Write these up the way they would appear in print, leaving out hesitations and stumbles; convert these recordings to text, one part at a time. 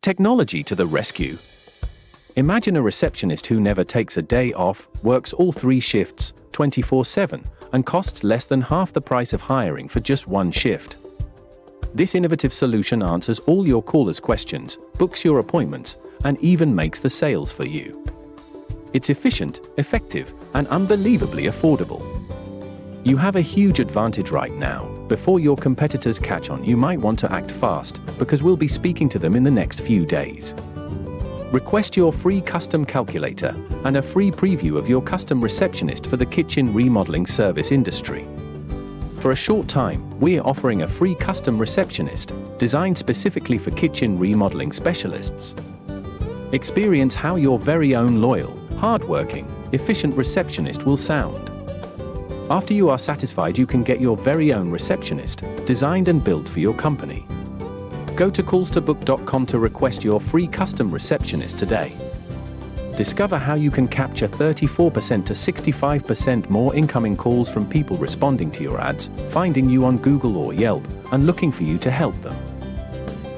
Technology to the rescue. Imagine a receptionist who never takes a day off, works all 3 shifts, 24/7, and costs less than half the price of hiring for just 1 shift. This innovative solution answers all your callers' questions, books your appointments, and even makes the sales for you. It's efficient, effective, and unbelievably affordable. You have a huge advantage right now. Before your competitors catch on, you might want to act fast, because we'll be speaking to them in the next few days. Request your free custom calculator and a free preview of your custom receptionist for the kitchen remodeling service industry. For a short time, we're offering a free custom receptionist designed specifically for kitchen remodeling specialists. Experience how your very own loyal, hardworking, efficient receptionist will sound. After you are satisfied, you can get your very own receptionist designed and built for your company. Go to callstobook.com to request your free custom receptionist today. Discover how you can capture 34% to 65% more incoming calls from people responding to your ads, finding you on Google or Yelp, and looking for you to help them.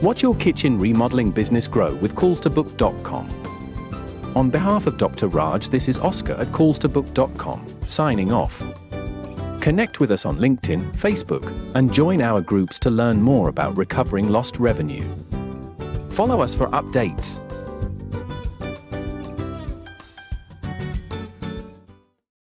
Watch your kitchen remodeling business grow with callstobook.com. On behalf of Dr. Raj, this is Oscar at callstobook.com, signing off. Connect with us on LinkedIn, Facebook, and join our groups to learn more about recovering lost revenue. Follow us for updates.